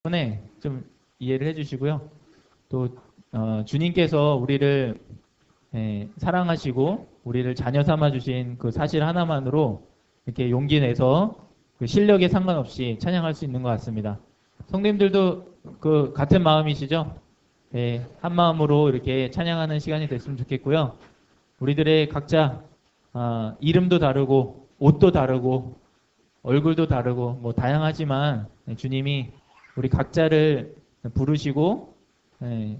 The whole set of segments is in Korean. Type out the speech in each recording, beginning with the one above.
때문에 좀 이해를 해주시고요. 또 주님께서 우리를 사랑하시고 우리를 자녀 삼아 주신 그 사실 하나만으로 이렇게 용기 내서 그 실력에 상관없이 찬양할 수 있는 것 같습니다. 성도님들도 그 같은 마음이시죠? 한 마음으로 이렇게 찬양하는 시간이 됐으면 좋겠고요. 우리들의 각자 이름도 다르고 옷도 다르고 얼굴도 다르고 뭐 다양하지만 주님이 우리 각자를 부르시고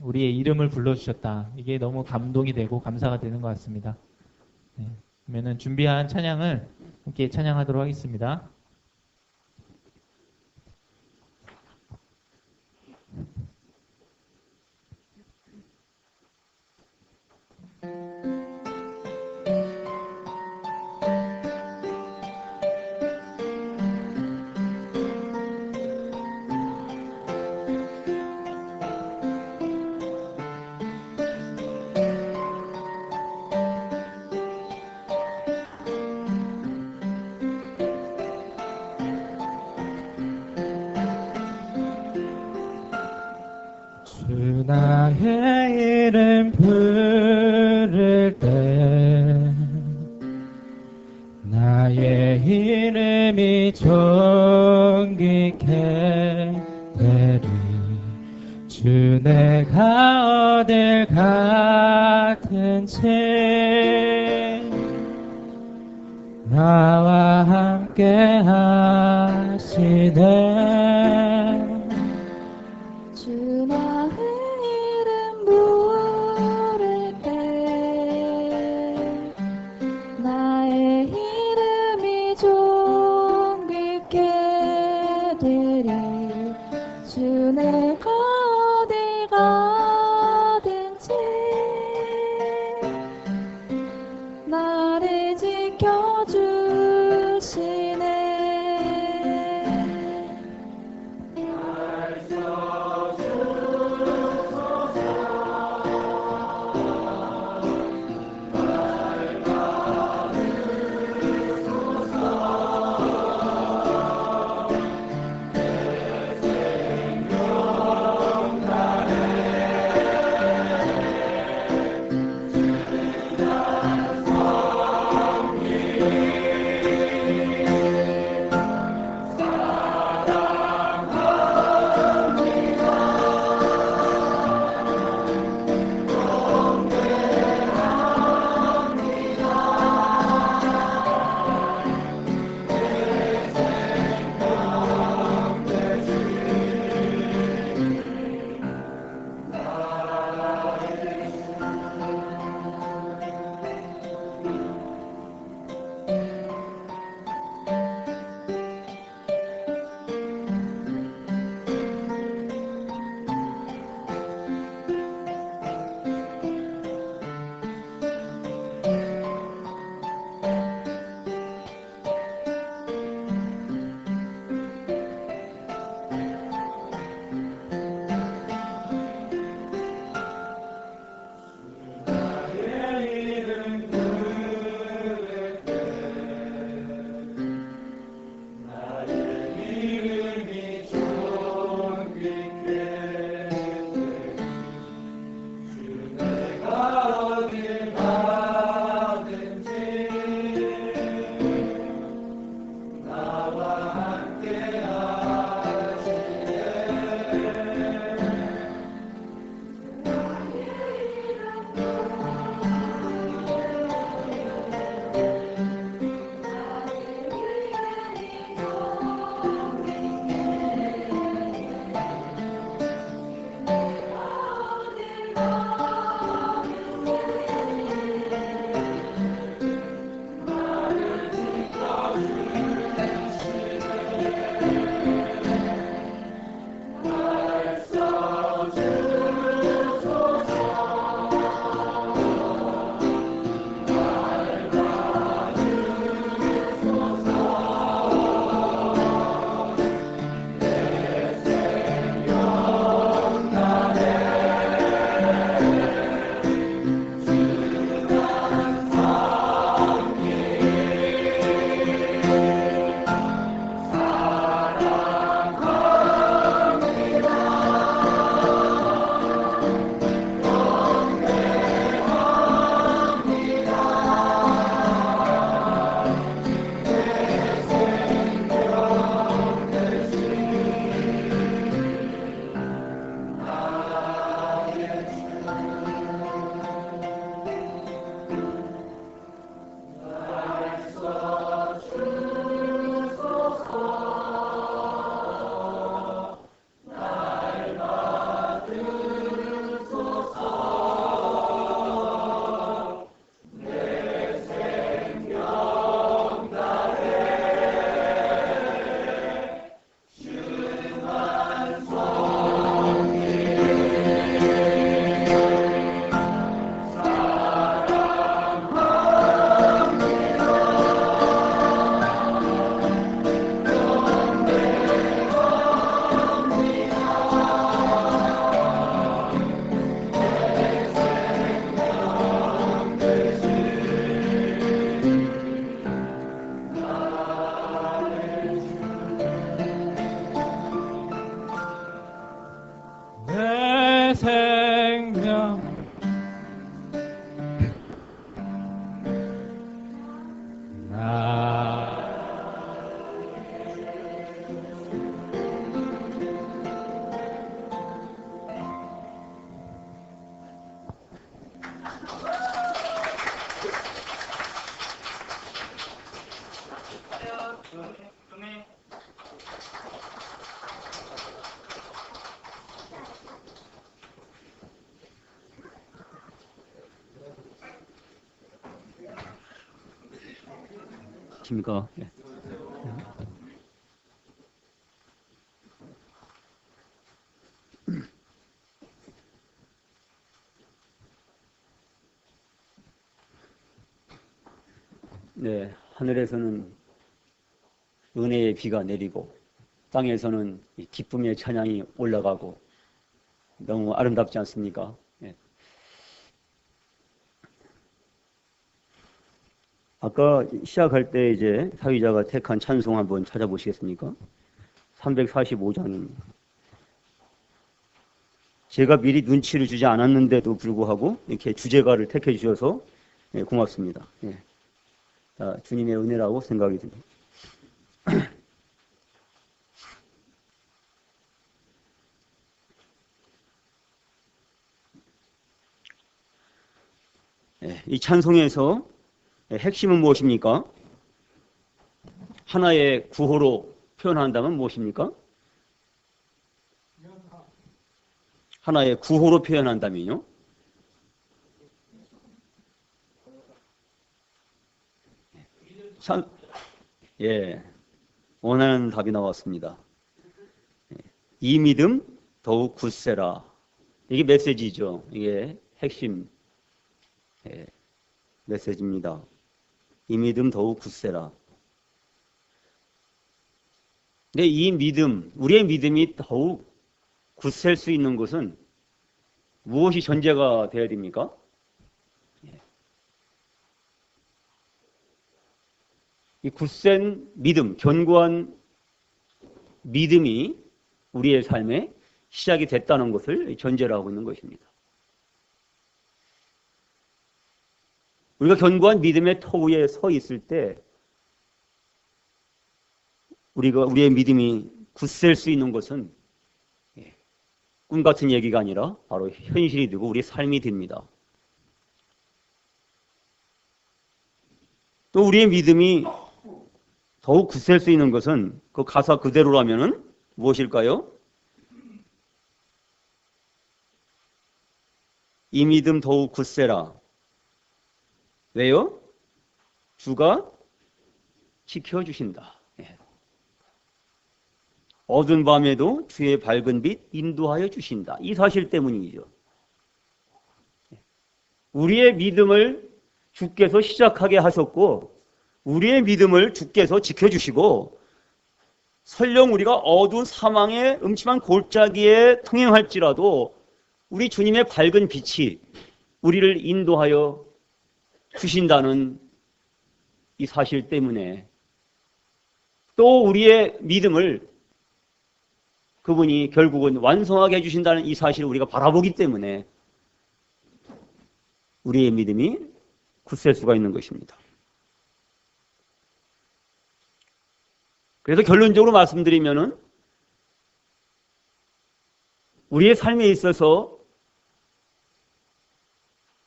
우리의 이름을 불러주셨다. 이게 너무 감동이 되고 감사가 되는 것 같습니다. 그러면 준비한 찬양을 함께 찬양하도록 하겠습니다. 주 나의 이름 부를 때 나의 이름이 존귀케 되리. 주 내가 어딜 가든지 나와 함께 하시네. 주 나의 이름 부를 때 나의 이름이 존귀케 되리. 주 내가 어딜 가든지 나를 지켜주시네. 내 생명 나 십니까? 예. 네, 하늘에서는 은혜의 비가 내리고 땅에서는 이 기쁨의 찬양이 올라가고 너무 아름답지 않습니까? 예. 아까 시작할 때 이제 사위자가 택한 찬송 한번 찾아보시겠습니까? 345장입니다. 제가 미리 눈치를 주지 않았는데도 불구하고 이렇게 주제가를 택해 주셔서 고맙습니다. 예. 자, 주님의 은혜라고 생각이 듭니다. 예, 이 찬송에서 핵심은 무엇입니까? 하나의 구호로 표현한다면 무엇입니까? 하나의 구호로 표현한다면요? 예, 원하는 답이 나왔습니다. 이 믿음 더욱 굳세라. 이게 메시지죠. 이게 핵심 메시지입니다. 이 믿음 더욱 굳세라. 근데 이 믿음, 우리의 믿음이 더욱 굳셀 수 있는 것은 무엇이 전제가 되어야 됩니까? 이 굳센 믿음, 견고한 믿음이 우리의 삶에 시작이 됐다는 것을 전제로 하고 있는 것입니다. 우리가 견고한 믿음의 터 위에 서 있을 때 우리의 믿음이 굳셀 수 있는 것은 꿈 같은 얘기가 아니라 바로 현실이 되고 우리의 삶이 됩니다. 또 우리의 믿음이 더욱 굳셀 수 있는 것은 그 가사 그대로라면은 무엇일까요? 이 믿음 더욱 굳세라. 왜요? 주가 지켜주신다. 어두운 밤에도 주의 밝은 빛 인도하여 주신다. 이 사실 때문이죠. 우리의 믿음을 주께서 시작하게 하셨고 우리의 믿음을 주께서 지켜주시고 설령 우리가 어두운 사망의 음침한 골짜기에 통행할지라도 우리 주님의 밝은 빛이 우리를 인도하여 주신다는 이 사실 때문에 또 우리의 믿음을 그분이 결국은 완성하게 해주신다는 이 사실을 우리가 바라보기 때문에 우리의 믿음이 굳셀 수가 있는 것입니다. 그래서 결론적으로 말씀드리면은 우리의 삶에 있어서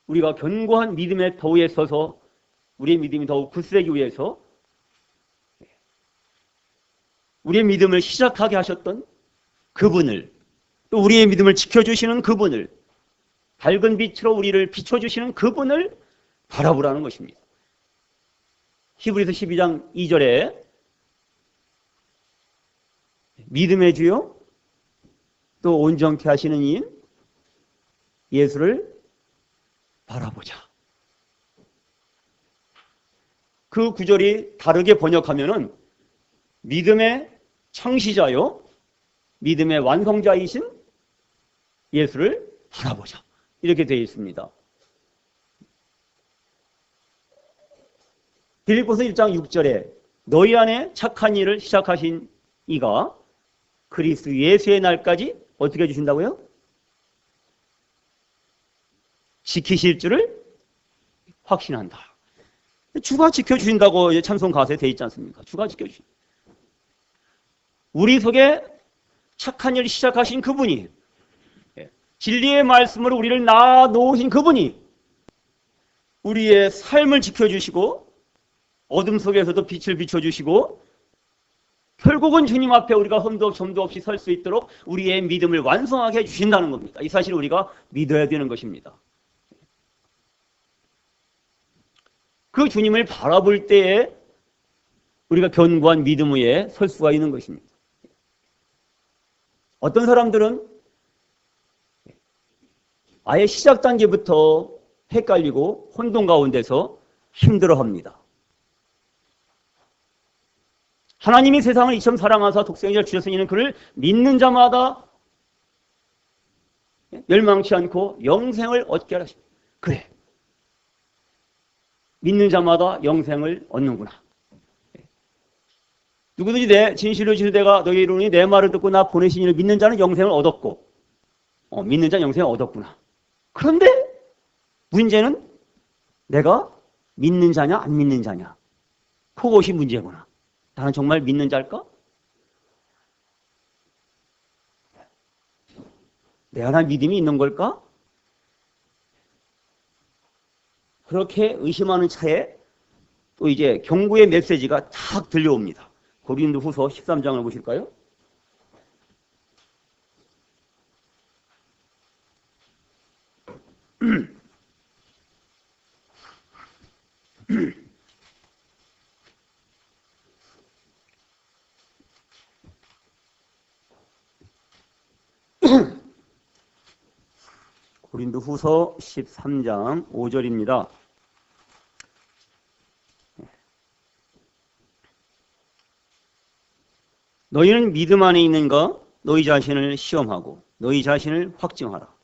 우리가 견고한 믿음의 터 위에 서서 우리의 믿음이 더욱 굳세기 위해서 우리의 믿음을 시작하게 하셨던 그분을 또 우리의 믿음을 지켜주시는 그분을 밝은 빛으로 우리를 비춰주시는 그분을 바라보라는 것입니다. 히브리서 12장 2절에 믿음의 주요 또 온전케 하시는 이인 예수를 바라보자. 그 구절이 다르게 번역하면은 믿음의 창시자요 믿음의 완성자이신 예수를 바라보자. 이렇게 되어 있습니다. 빌립보서 1장 6절에 너희 안에 착한 일을 시작하신 이가 그리스도 예수의 날까지 어떻게 해주신다고요? 지키실 줄을 확신한다. 주가 지켜주신다고 찬송 가사에 돼 있지 않습니까? 주가 지켜주신다. 우리 속에 착한 일 시작하신 그분이, 진리의 말씀으로 우리를 낳아놓으신 그분이 우리의 삶을 지켜주시고 어둠 속에서도 빛을 비춰주시고 결국은 주님 앞에 우리가 흠도 점도 없이 설 수 있도록 우리의 믿음을 완성하게 해주신다는 겁니다. 이 사실을 우리가 믿어야 되는 것입니다. 그 주님을 바라볼 때에 우리가 견고한 믿음 위에 설 수가 있는 것입니다. 어떤 사람들은 아예 시작 단계부터 헷갈리고 혼돈 가운데서 힘들어합니다. 하나님이 세상을 이처럼 사랑하사 독생자를 주셨으니 이는 그를 믿는 자마다 멸망치 않고 영생을 얻게 하십니다. 그래, 믿는 자마다 영생을 얻는구나. 누구든지 내 진실로 지실 내가 너희 이루니 내 말을 듣고 나 보내신 이를 믿는 자는 영생을 얻었고 믿는 자는 영생을 얻었구나. 그런데 문제는 내가 믿는 자냐 안 믿는 자냐, 그것이 문제구나. 나는 정말 믿는 자일까? 내 안에 믿음이 있는 걸까? 그렇게 의심하는 차에 또 이제 경고의 메시지가 탁 들려옵니다. 고린도후서 13장을 보실까요? 고린도후서 13장 5절입니다. 너희는 믿음 안에 있는가? 너희 자신을 시험하고 너희 자신을 확증하라.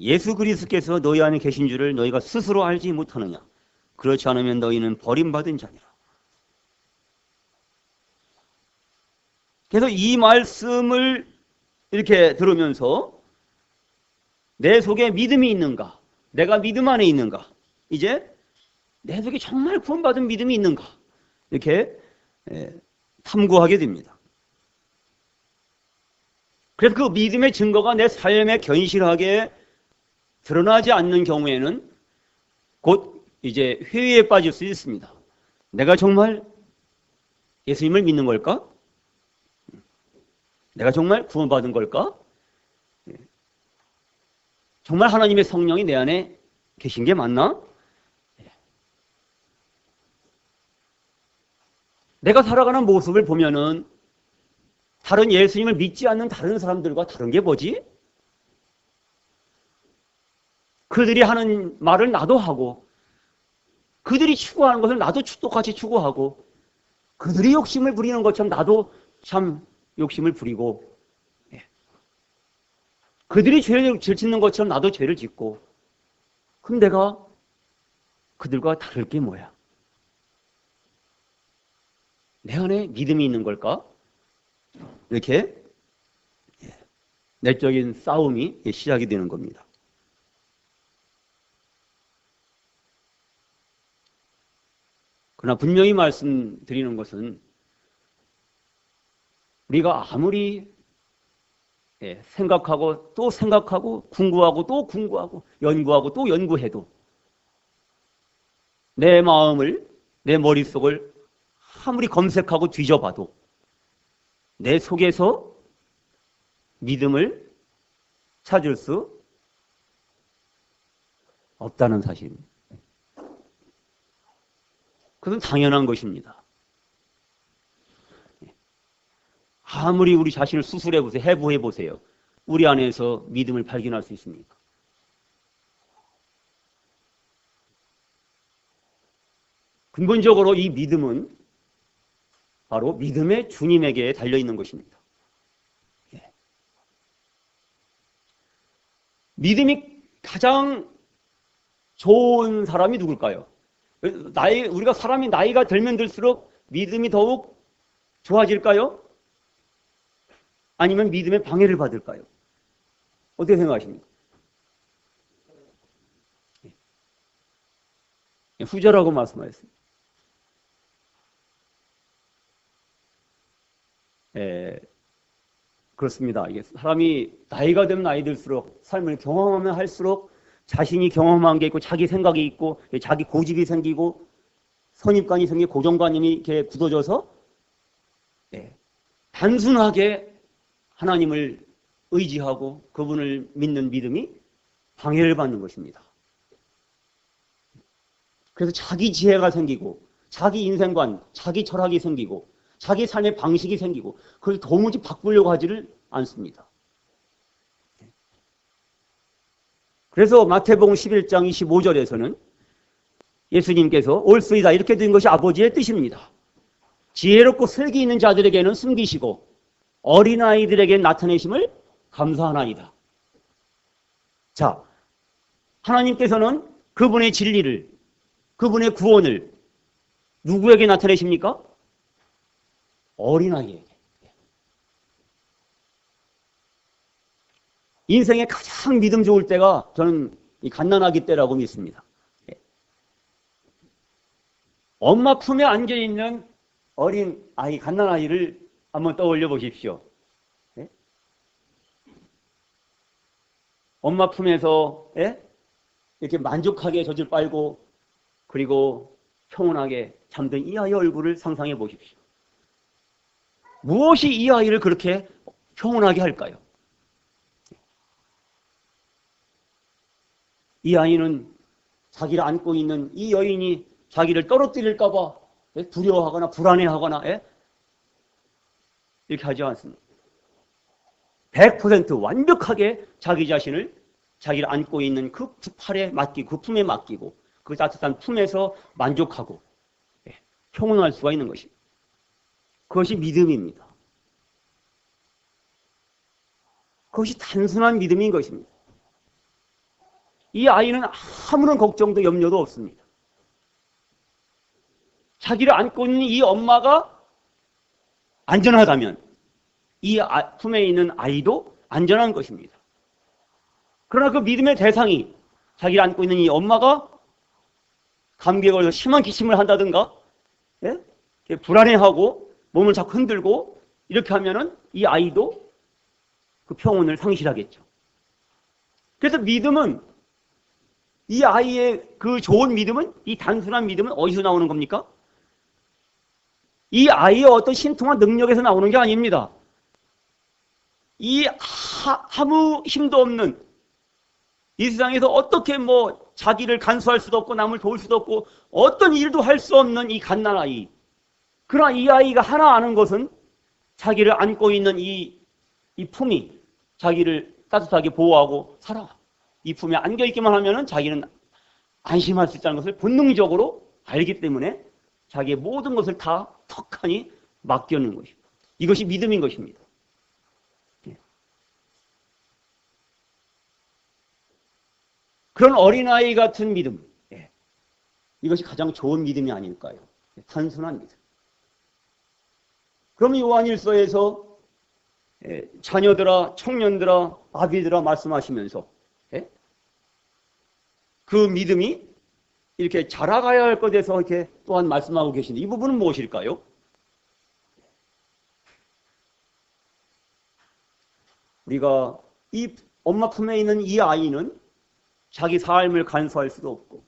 예수 그리스도께서 너희 안에 계신 줄을 너희가 스스로 알지 못하느냐? 그렇지 않으면 너희는 버림받은 자니라. 그래서 이 말씀을 이렇게 들으면서 내 속에 믿음이 있는가? 내가 믿음 안에 있는가? 이제 내 속에 정말 구원받은 믿음이 있는가? 이렇게 탐구하게 됩니다. 그래서 그 믿음의 증거가 내 삶에 견실하게 드러나지 않는 경우에는 곧 이제 회의에 빠질 수 있습니다. 내가 정말 예수님을 믿는 걸까? 내가 정말 구원받은 걸까? 정말 하나님의 성령이 내 안에 계신 게 맞나? 내가 살아가는 모습을 보면은 다른 예수님을 믿지 않는 다른 사람들과 다른 게 뭐지? 그들이 하는 말을 나도 하고, 그들이 추구하는 것을 나도 똑같이 추구하고, 그들이 욕심을 부리는 것처럼 나도 참 욕심을 부리고, 그들이 죄를 짓는 것처럼 나도 죄를 짓고, 그럼 내가 그들과 다를 게 뭐야? 내 안에 믿음이 있는 걸까? 이렇게 내적인 싸움이 시작이 되는 겁니다. 그러나 분명히 말씀드리는 것은 우리가 아무리 생각하고 또 생각하고 궁구하고 또 궁구하고 연구하고 또 연구해도 내 마음을, 내 머릿속을 아무리 검색하고 뒤져봐도 내 속에서 믿음을 찾을 수 없다는 사실입니다. 그건 당연한 것입니다. 아무리 우리 자신을 수술해보세요. 해부해보세요. 우리 안에서 믿음을 발견할 수 있습니까? 근본적으로 이 믿음은 바로 믿음의 주님에게 달려있는 것입니다. 믿음이 가장 좋은 사람이 누굴까요? 우리가 사람이 나이가 들면 들수록 믿음이 더욱 좋아질까요? 아니면 믿음의 방해를 받을까요? 어떻게 생각하십니까? 후자라고 말씀하셨습니다. 그렇습니다. 이게 사람이 나이가 되면 나이 들수록 삶을 경험하면 할수록 자신이 경험한 게 있고 자기 생각이 있고 자기 고집이 생기고 선입관이 생기고 고정관념이 이렇게 굳어져서 단순하게 하나님을 의지하고 그분을 믿는 믿음이 방해를 받는 것입니다. 그래서 자기 지혜가 생기고 자기 인생관, 자기 철학이 생기고 자기 삶의 방식이 생기고 그걸 도무지 바꾸려고 하지를 않습니다. 그래서 마태복음 11장 25절에서는 예수님께서 옳소이다 이렇게 된 것이 아버지의 뜻입니다. 지혜롭고 슬기 있는 자들에게는 숨기시고 어린아이들에게 나타내심을 감사하나이다. 자, 하나님께서는 그분의 진리를, 그분의 구원을 누구에게 나타내십니까? 어린아이에게. 인생의 가장 믿음 좋을 때가 저는 이 갓난아기 때라고 믿습니다. 엄마 품에 안겨있는 어린 아이, 갓난아이를 한번 떠올려 보십시오. 엄마 품에서 이렇게 만족하게 젖을 빨고 그리고 평온하게 잠든 이 아이의 얼굴을 상상해 보십시오. 무엇이 이 아이를 그렇게 평온하게 할까요? 이 아이는 자기를 안고 있는 이 여인이 자기를 떨어뜨릴까 봐 두려워하거나 불안해하거나 이렇게 하지 않습니다. 100% 완벽하게 자기 자신을 자기를 안고 있는 그 팔에 맡기고 그 품에 맡기고 그 따뜻한 품에서 만족하고 평온할 수가 있는 것입니다. 그것이 믿음입니다. 그것이 단순한 믿음인 것입니다. 이 아이는 아무런 걱정도 염려도 없습니다. 자기를 안고 있는 이 엄마가 안전하다면 이 품에 있는 아이도 안전한 것입니다. 그러나 그 믿음의 대상이 자기를 안고 있는 이 엄마가 감기에 걸려서 심한 기침을 한다든가 불안해하고 몸을 자꾸 흔들고 이렇게 하면은 이 아이도 그 평온을 상실하겠죠. 그래서 믿음은 이 아이의 그 좋은 믿음은 이 단순한 믿음은 어디서 나오는 겁니까? 이 아이의 어떤 신통한 능력에서 나오는 게 아닙니다. 이 아무 힘도 없는 이 세상에서 어떻게 자기를 간수할 수도 없고 남을 도울 수도 없고 어떤 일도 할 수 없는 이 갓난아이. 그러나 이 아이가 하나 아는 것은 자기를 안고 있는 이 품이 자기를 따뜻하게 보호하고 살아. 이 품에 안겨있기만 하면은 자기는 안심할 수 있다는 것을 본능적으로 알기 때문에 자기의 모든 것을 다 턱하니 맡겨놓는 것입니다. 이것이 믿음인 것입니다. 그런 어린아이 같은 믿음, 이것이 가장 좋은 믿음이 아닐까요? 단순한 믿음. 그럼 요한일서에서 자녀들아, 청년들아, 아비들아 말씀하시면서 그 믿음이 이렇게 자라가야 할 것에 대해서 이렇게 또한 말씀하고 계신데 이 부분은 무엇일까요? 우리가 이 엄마 품에 있는 이 아이는 자기 삶을 간수할 수도 없고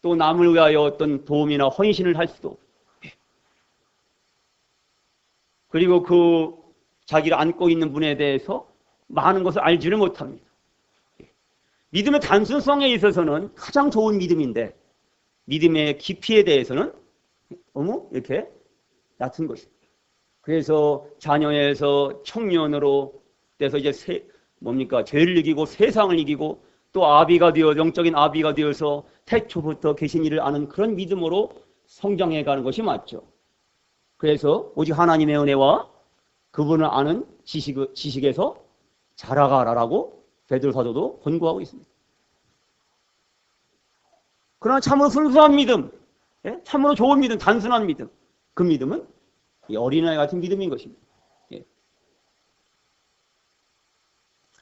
또 남을 위하여 어떤 도움이나 헌신을 할 수도 없고 그리고 그 자기를 안고 있는 분에 대해서 많은 것을 알지를 못합니다. 믿음의 단순성에 있어서는 가장 좋은 믿음인데 믿음의 깊이에 대해서는 너무 이렇게 얕은 것입니다. 그래서 자녀에서 청년으로 돼서 이제 죄를 이기고 세상을 이기고 또 아비가 되어 영적인 아비가 되어서 태초부터 계신 이를 아는 그런 믿음으로 성장해 가는 것이 맞죠. 그래서 오직 하나님의 은혜와 그분을 아는 지식에서 자라가라라고 베드로 사도도 권고하고 있습니다. 그러나 참으로 순수한 믿음, 참으로 좋은 믿음, 단순한 믿음, 그 믿음은 이 어린아이 같은 믿음인 것입니다.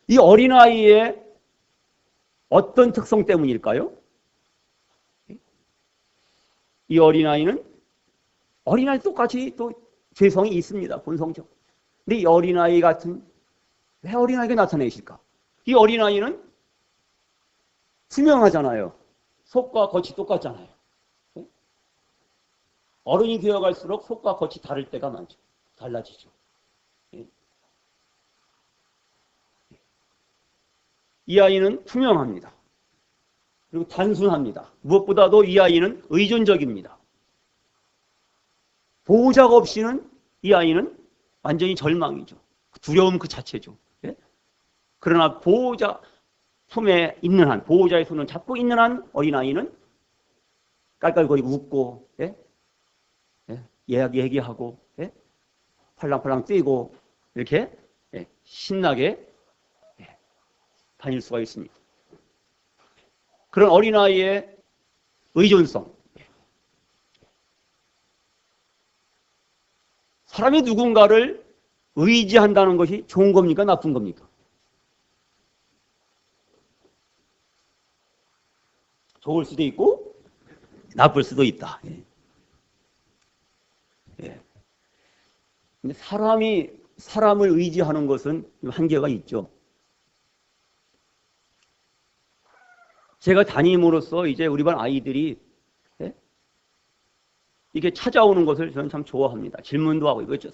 이 어린아이의 어떤 특성 때문일까요? 이 어린아이는 똑같이 또 죄성이 있습니다. 본성적. 근데 이 어린아이 같은, 왜 어린아이가 나타내실까? 이 어린아이는 투명하잖아요. 속과 겉이 똑같잖아요. 어른이 되어갈수록 속과 겉이 다를 때가 많죠. 달라지죠. 이 아이는 투명합니다. 그리고 단순합니다. 무엇보다도 이 아이는 의존적입니다. 보호자가 없이는 이 아이는 완전히 절망이죠. 두려움 그 자체죠. 그러나 보호자 품에 있는 한, 보호자의 손을 잡고 있는 한 어린아이는 깔깔거리고 웃고, 얘기하고, 팔랑팔랑 뛰고, 이렇게 신나게 다닐 수가 있습니다. 그런 어린아이의 의존성. 사람이 누군가를 의지한다는 것이 좋은 겁니까? 나쁜 겁니까? 좋을 수도 있고 나쁠 수도 있다. 근데 사람이 사람을 의지하는 것은 한계가 있죠. 제가 담임으로서 이제 우리 반 아이들이 이게 찾아오는 것을 저는 참 좋아합니다. 질문도 하고 이거죠.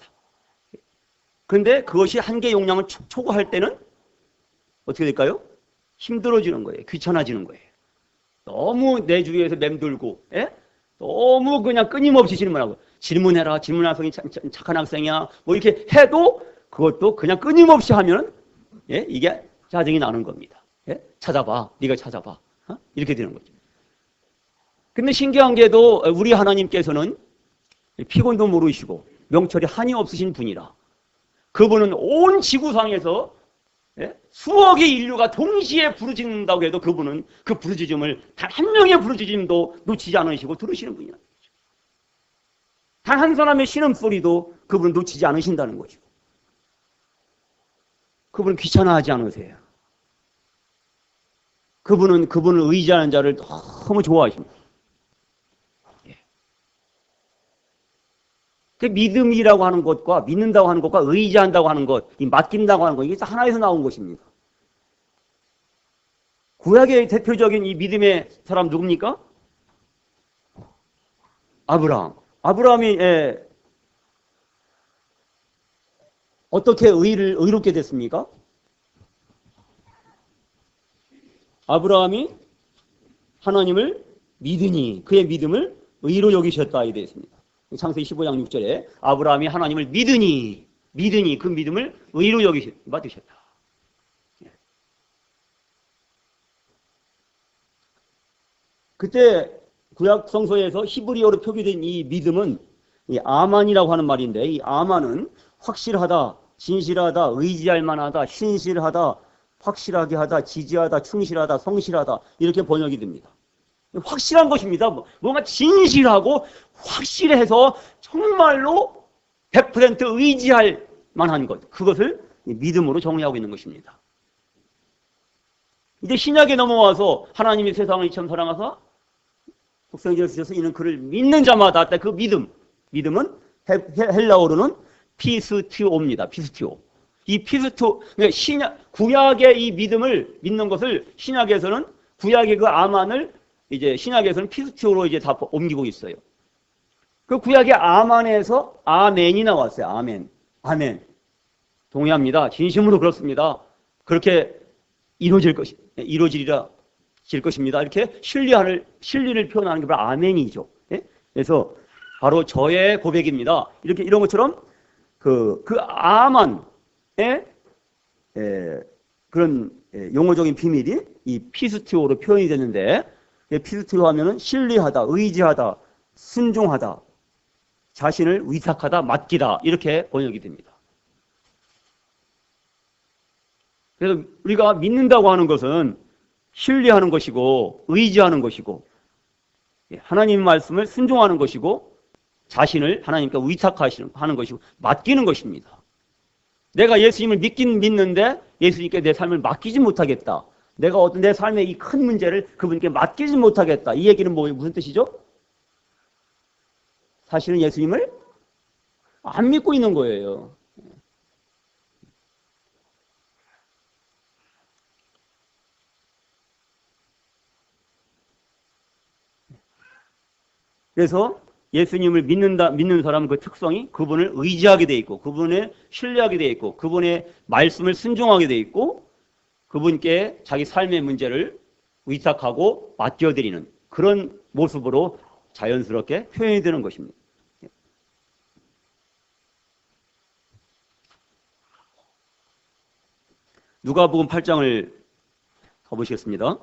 그런데 그것이 한계 용량을 초과할 때는 어떻게 될까요? 힘들어지는 거예요. 귀찮아지는 거예요. 너무 내 주위에서 맴돌고, 너무 그냥 끊임없이 질문하고, 질문해라, 질문학생이 착한 학생이야, 뭐 이렇게 해도 그것도 그냥 끊임없이 하면, 이게 짜증이 나는 겁니다. 찾아봐, 네가 찾아봐, 이렇게 되는 거죠. 근데 신기한 게도 우리 하나님께서는 피곤도 모르시고 명철이 한이 없으신 분이라 그분은 온 지구상에서 수억의 인류가 동시에 부르짖는다고 해도 그분은 그 부르짖음을 단 한 명의 부르짖음도 놓치지 않으시고 들으시는 분이야. 단 한 사람의 신음소리도 그분은 놓치지 않으신다는 거죠. 그분은 귀찮아하지 않으세요. 그분을 의지하는 자를 너무 좋아하십니다. 그 믿음이라고 하는 것과 믿는다고 하는 것과 의지한다고 하는 것, 이 맡긴다고 하는 것, 이게 하나에서 나온 것입니다. 구약의 대표적인 이 믿음의 사람 누굽니까? 아브라함. 아브라함이 어떻게 의롭게 됐습니까? 아브라함이 하나님을 믿으니 그의 믿음을 의로 여기셨다 이 되어 있습니다. 창세기 15장 6절에 아브라함이 하나님을 믿으니 그 믿음을 의로 여기셨다. 그때 구약 성서에서 히브리어로 표기된 이 믿음은 이 아만이라고 하는 말인데 이 아만은 확실하다, 진실하다, 의지할 만하다, 신실하다, 확실하게 하다, 지지하다, 충실하다, 성실하다 이렇게 번역이 됩니다. 확실한 것입니다. 뭔가 진실하고 확실해서 정말로 100% 의지할 만한 것. 그것을 믿음으로 정의하고 있는 것입니다. 이제 신약에 넘어와서 하나님이 세상을 이처럼 사랑하사 독생자를 주셔서 이는 그를 믿는 자마다 그 믿음은 헬라어로는 피스티오입니다. 피스티오. 이 피스티오, 그러니까 구약의 이 믿음을 믿는 것을 신약에서는 구약의 그 아만을 이제 신약에서는 피스티오로 이제 다 옮기고 있어요. 그 구약의 아만에서 아멘이 나왔어요. 아멘. 동의합니다. 진심으로 그렇습니다. 그렇게 이루어지리라 질 것입니다. 이렇게 신리를 표현하는 게 바로 아멘이죠. 그래서 바로 저의 고백입니다. 이런 것처럼 그 아만의 그런 용어적인 비밀이 이 피스티오로 표현이 됐는데 피스티오 하면은 신리하다, 의지하다, 순종하다, 자신을 위탁하다, 맡기다 이렇게 번역이 됩니다. 그래서 우리가 믿는다고 하는 것은 신뢰하는 것이고 의지하는 것이고 하나님 말씀을 순종하는 것이고 자신을 하나님께 위탁하는 것이고 맡기는 것입니다. 내가 예수님을 믿긴 믿는데 예수님께 내 삶을 맡기지 못하겠다. 내가 어떤 내 삶의 이 큰 문제를 그분께 맡기지 못하겠다. 이 얘기는 무슨 뜻이죠? 사실은 예수님을 안 믿고 있는 거예요. 그래서 예수님을 믿는 사람은 그 특성이 그분을 의지하게 돼 있고, 그분을 신뢰하게 돼 있고, 그분의 말씀을 순종하게 돼 있고, 그분께 자기 삶의 문제를 의탁하고 맡겨드리는 그런 모습으로 자연스럽게 표현이 되는 것입니다. 누가복음 8장을 가보시겠습니다.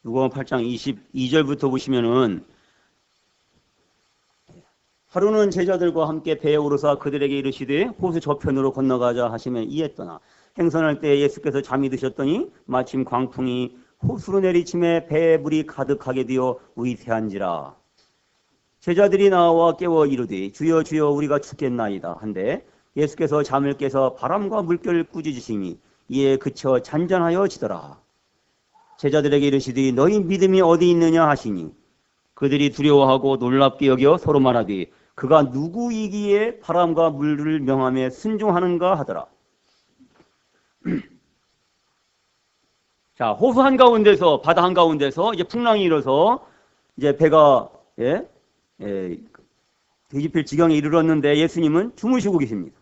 누가복음 8장 22절부터 보시면은 하루는 제자들과 함께 배에 오르사 그들에게 이르시되 호수 저편으로 건너가자 하시면 이했더나 행선할 때 예수께서 잠이 드셨더니 마침 광풍이 호수로 내리침에 배에 물이 가득하게 되어 위태한지라. 제자들이 나와 깨워 이르되 주여 주여 우리가 죽겠나이다 한데 예수께서 잠을 깨서 바람과 물결을 꾸짖으시니 이에 그쳐 잔잔하여 지더라. 제자들에게 이르시되 너희 믿음이 어디 있느냐 하시니 그들이 두려워하고 놀랍게 여겨 서로 말하되 그가 누구이기에 바람과 물을 명함에 순종하는가 하더라. 자, 호수 한가운데서, 바다 한가운데서 이제 풍랑이 일어서 이제 배가 뒤집힐 지경에 이르렀는데 예수님은 주무시고 계십니다.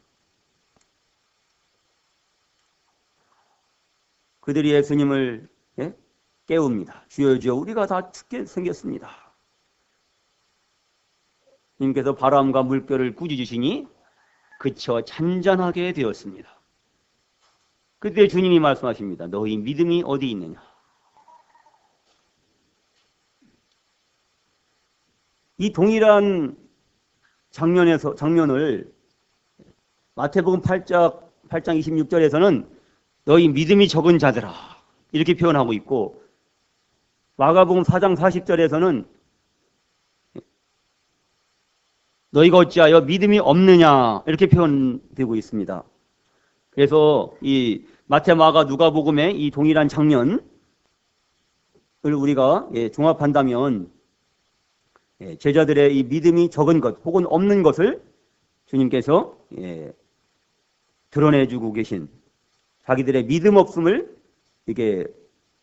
그들이 예수님을 깨웁니다. 주여 주여 우리가 다 죽게 생겼습니다. 주님께서 바람과 물결을 꾸짖으시니 그쳐 잔잔하게 되었습니다. 그때 주님이 말씀하십니다. 너희 믿음이 어디 있느냐. 이 동일한 장면을 마태복음 8장 26절에서는 너희 믿음이 적은 자들아 이렇게 표현하고 있고 마가복음 4장 40절에서는 너희가 어찌하여 믿음이 없느냐 이렇게 표현되고 있습니다. 그래서 이 마태, 마가, 누가복음의 이 동일한 장면을 우리가 종합한다면 제자들의 이 믿음이 적은 것 혹은 없는 것을 주님께서 드러내주고 계신 자기들의 믿음 없음을 이게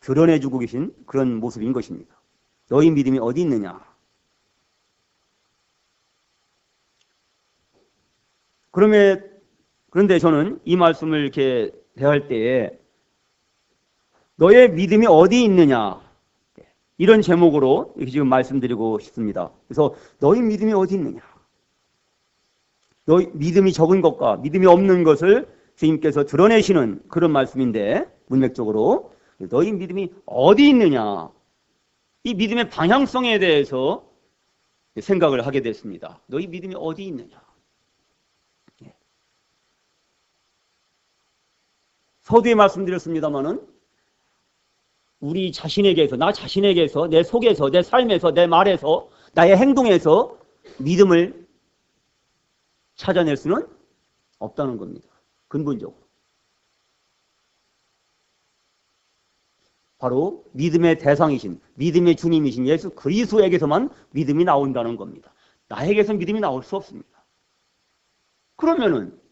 드러내주고 계신 그런 모습인 것입니다. 너희 믿음이 어디 있느냐. 그런데 저는 이 말씀을 이렇게 대할 때에 너의 믿음이 어디 있느냐 이런 제목으로 이렇게 지금 말씀드리고 싶습니다. 그래서 너희 믿음이 어디 있느냐, 너희 믿음이 적은 것과 믿음이 없는 것을 주님께서 드러내시는 그런 말씀인데 문맥적으로 너희 믿음이 어디 있느냐 이 믿음의 방향성에 대해서 생각을 하게 됐습니다. 너희 믿음이 어디 있느냐. 서두에 말씀드렸습니다마는 우리 자신에게서, 나 자신에게서, 내 속에서, 내 삶에서, 내 말에서, 나의 행동에서 믿음을 찾아낼 수는 없다는 겁니다. 근본적으로. 바로 믿음의 대상이신, 믿음의 주님이신 예수 그리스도에게서만 믿음이 나온다는 겁니다. 나에게서 믿음이 나올 수 없습니다. 그러면은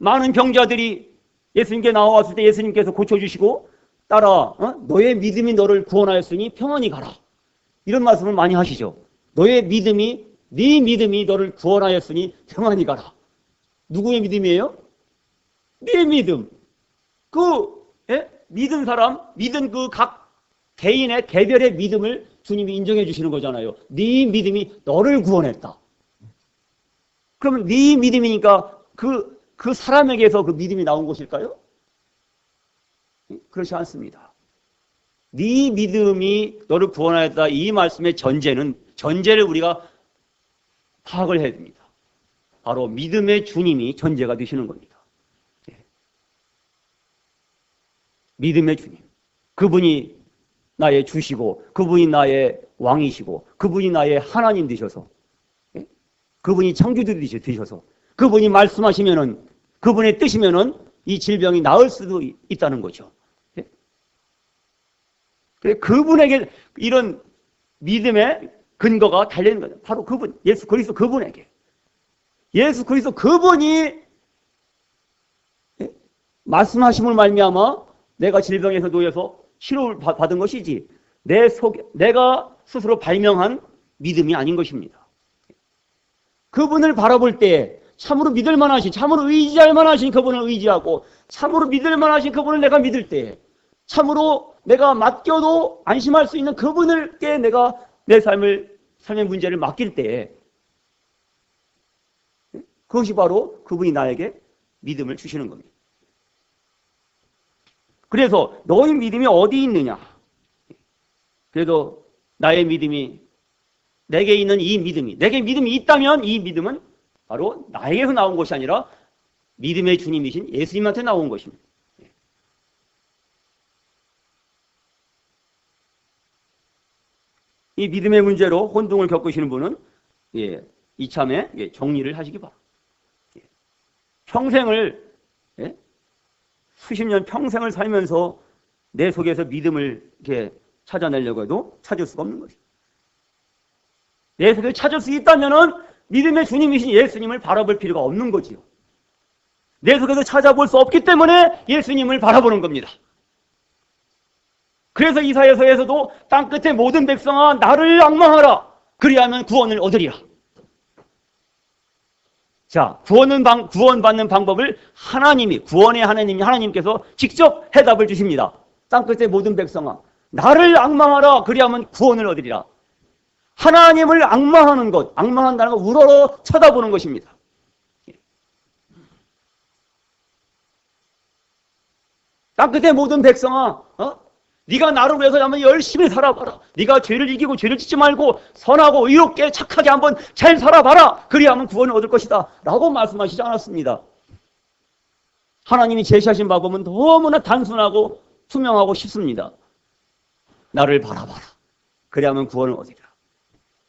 많은 병자들이 예수님께 나왔을 때 예수님께서 고쳐주시고 따라 너의 믿음이 너를 구원하였으니 평안히 가라 이런 말씀을 많이 하시죠. 너의 믿음이 네 믿음이 너를 구원하였으니 평안히 가라. 누구의 믿음이에요? 네 믿음. 믿은 사람, 믿은 그 각 개인의 개별의 믿음을 주님이 인정해 주시는 거잖아요. 네 믿음이 너를 구원했다. 그러면 네 믿음이니까 그 사람에게서 그 믿음이 나온 것일까요? 그렇지 않습니다. 네 믿음이 너를 구원하였다 이 말씀의 전제를 우리가 파악을 해야 됩니다. 바로 믿음의 주님이 전제가 되시는 겁니다. 믿음의 주님. 그분이 나의 주시고 그분이 나의 왕이시고 그분이 나의 하나님 되셔서, 예? 그분이 창조주 되셔서 그분이 말씀하시면은, 그분의 뜻이면은 이 질병이 나을 수도 있다는 거죠. 예? 그래, 그분에게 이런 믿음의 근거가 달려있는 거죠. 바로 그분, 예수 그리스도 그분에게. 예수 그리스도 그분이, 예? 말씀하심을 말미암아 내가 질병에서 놓여서 치료를 받은 것이지 내가 스스로 발명한 믿음이 아닌 것입니다. 그분을 바라볼 때 참으로 믿을 만하신, 참으로 의지할 만하신 그분을 의지하고, 참으로 믿을 만하신 그분을 내가 믿을 때, 참으로 내가 맡겨도 안심할 수 있는 그분을께 내가 내 삶의 문제를 맡길 때, 그것이 바로 그분이 나에게 믿음을 주시는 겁니다. 그래서 너희 믿음이 어디 있느냐? 그래도 나의 믿음이, 내게 있는 이 믿음이, 내게 믿음이 있다면 이 믿음은 바로 나에게서 나온 것이 아니라 믿음의 주님이신 예수님한테 나온 것입니다. 이 믿음의 문제로 혼동을 겪으시는 분은 이참에 정리를 하시기 바랍니다. 평생을, 수십 년 평생을 살면서 내 속에서 믿음을 이렇게 찾아내려고 해도 찾을 수가 없는 것입니다. 내 속에 찾을 수 있다면은 믿음의 주님이신 예수님을 바라볼 필요가 없는 거지요. 내 속에서 찾아볼 수 없기 때문에 예수님을 바라보는 겁니다. 그래서 이사야서에서도 땅끝의 모든 백성아 나를 앙망하라. 그리하면 구원을 얻으리라. 자, 구원받는 방법을 구원의 하나님께서 직접 해답을 주십니다. 땅끝의 모든 백성아 나를 앙망하라. 그리하면 구원을 얻으리라. 하나님을 앙망하는 것, 앙망한다는 건 우러러 쳐다보는 것입니다. 땅끝의 모든 백성아, 네가 나를 위해서 한번 열심히 살아봐라. 네가 죄를 이기고 죄를 짓지 말고 선하고 의롭게 착하게 한번 잘 살아봐라. 그리하면 구원을 얻을 것이다 라고 말씀하시지 않았습니다. 하나님이 제시하신 방법은 너무나 단순하고 투명하고 쉽습니다. 나를 바라봐라. 그리하면 구원을 얻으리라.